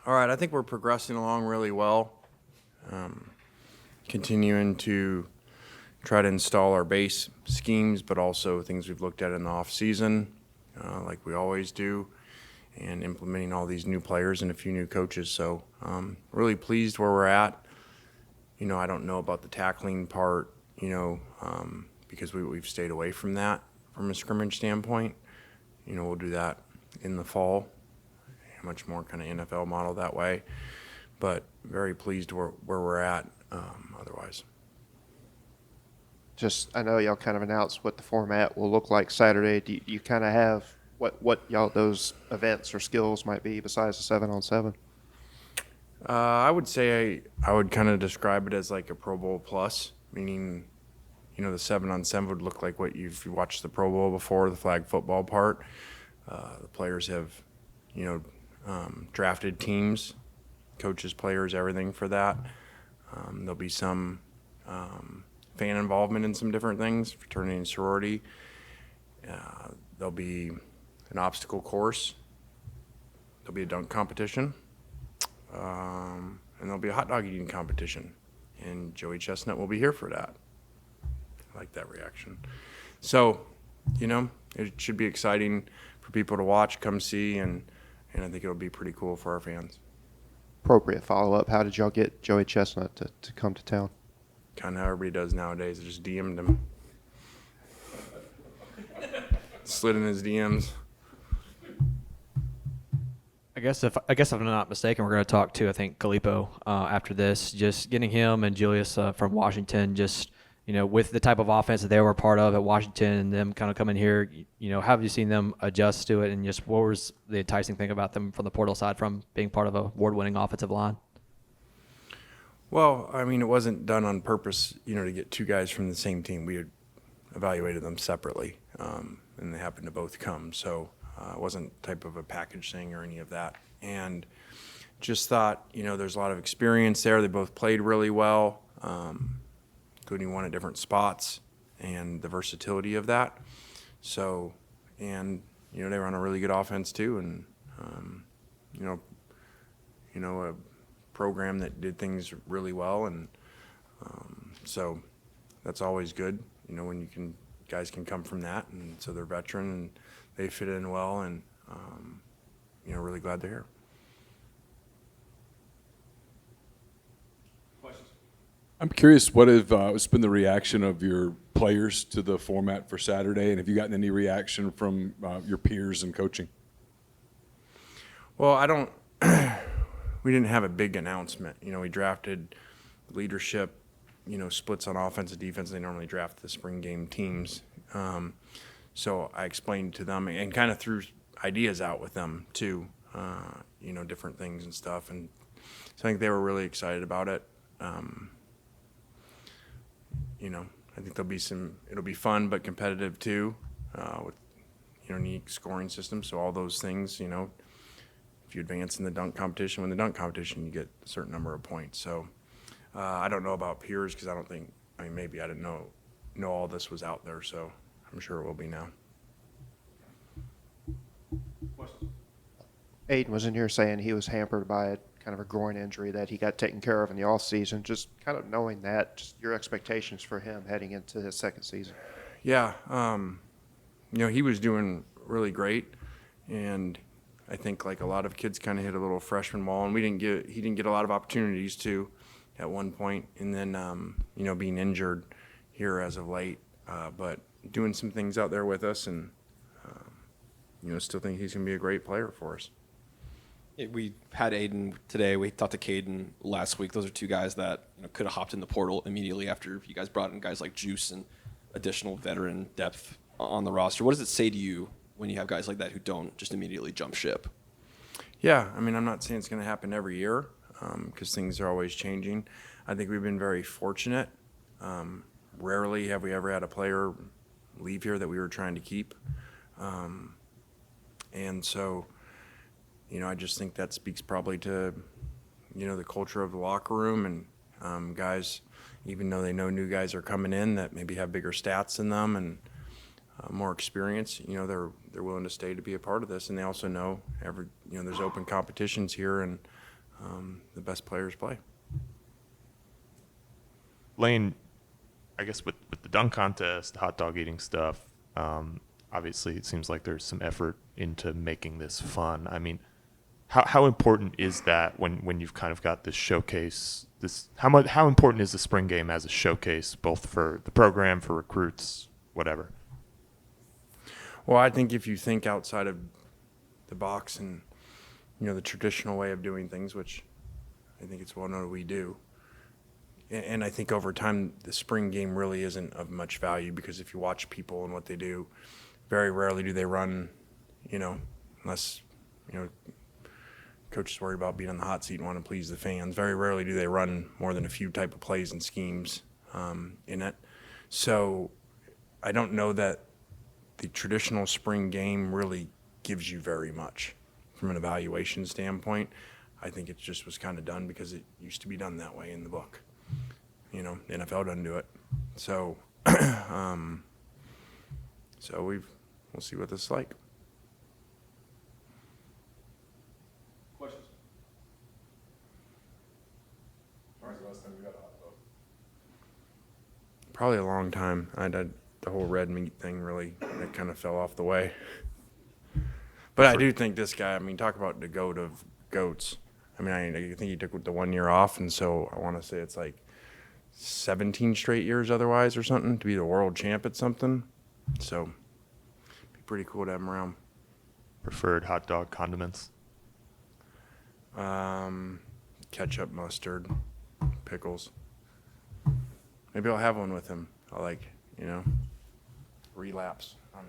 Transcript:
All right, I think we're progressing along really well. Continuing to try to install our base schemes, but also things we've looked at in the off season, like we always do, and implementing all these new players and a few new coaches. So really pleased where we're at. I don't know about the tackling part, because we've stayed away from that from a scrimmage standpoint. We'll do that in the fall, much more kind of NFL model that way. But very pleased where we're at otherwise. I know y'all kind of announced what the format will look like Saturday. Do you kind of have what y'all those events or skills might be besides the 7-on-7? I would say I would kind of describe it as like a Pro Bowl plus, meaning, the 7-on-7 would look like what if you watched the Pro Bowl before, the flag football part. The players have, drafted teams, coaches, players, everything for that. There'll be some fan involvement in some different things, fraternity and sorority. There'll be an obstacle course. There'll be a dunk competition. And there'll be a hot dog eating competition. And Joey Chestnut will be here for that. I like that reaction. So, it should be exciting for people to watch, come see, and I think it'll be pretty cool for our fans. Appropriate follow-up. How did y'all get Joey Chestnut to come to town? Kind of how everybody does nowadays. I just DM'd him. Slid in his DMs. I guess if I'm not mistaken, we're going to talk to, I think, Galipo after this. Just getting him and Julius from Washington, just with the type of offense that they were part of at Washington, and them kind of coming here. How have you seen them adjust to it, and just what was the enticing thing about them from the portal side, from being part of a award-winning offensive line? Well, it wasn't done on purpose, to get two guys from the same team. We had evaluated them separately, and they happened to both come. So it wasn't type of a package thing or any of that. And just thought, there's a lot of experience there. They both played really well, including one at different spots, and the versatility of that. So, and, they run a really good offense too, and, a program that did things really well, and so that's always good, when guys can come from that, and so they're veteran and they fit in well, and really glad they're here. I'm curious, what has been the reaction of your players to the format for Saturday, and have you gotten any reaction from your peers in coaching? Well, we didn't have a big announcement. We drafted leadership, splits on offense and defense. They normally draft the spring game teams. So I explained to them and kind of threw ideas out with them too, different things and stuff. And so I think they were really excited about it. I think it'll be fun but competitive too, with unique scoring systems. So all those things, if you advance in the dunk competition, win the dunk competition, you get a certain number of points. So I don't know about peers because maybe I didn't know all this was out there. So I'm sure it will be now. Aiden was in here saying he was hampered by kind of a groin injury that he got taken care of in the offseason. Just kind of knowing that, just your expectations for him heading into his second season. Yeah, he was doing really great, and I think like a lot of kids kind of hit a little freshman wall, and he didn't get a lot of opportunities to at one point, and then being injured here as of late, but doing some things out there with us, and still think he's going to be a great player for us. We had Aiden today. We talked to Caden last week. Those are two guys that could have hopped in the portal immediately after you guys brought in guys like Juice and additional veteran depth on the roster. What does it say to you when you have guys like that who don't just immediately jump ship? Yeah, I'm not saying it's going to happen every year because things are always changing. I think we've been very fortunate. Rarely have we ever had a player leave here that we were trying to keep. And so, I just think that speaks probably to, the culture of the locker room, and guys, even though they know new guys are coming in that maybe have bigger stats than them and more experience, they're willing to stay to be a part of this, and they also know there's open competitions here, and the best players play. Lane, I guess with the dunk contest, hot dog eating stuff, obviously it seems like there's some effort into making this fun. I mean, how important is that when you've kind of got this showcase? How important is the spring game as a showcase, both for the program, for recruits, whatever? Well, I think if you think outside of the box and, the traditional way of doing things, which I think it's well known we do, and I think over time the spring game really isn't of much value, because if you watch people and what they do, very rarely do they run, unless, coaches worry about being on the hot seat and want to please the fans. Very rarely do they run more than a few type of plays and schemes in it. So I don't know that the traditional spring game really gives you very much from an evaluation standpoint. I think it just was kind of done because it used to be done that way in the book. The NFL doesn't do it. So, we'll see what this is like. Questions? When's the last time you got a hot dog? Probably a long time. The whole red meat thing really, that kind of fell off the way. But I do think this guy, talk about the goat of goats. I think he took the 1 year off, and so I want to say it's like 17 straight years otherwise or something to be the world champ at something. So it'd be pretty cool to have him around. Preferred hot dog condiments? Ketchup, mustard, pickles. Maybe I'll have one with him. I'll relapse on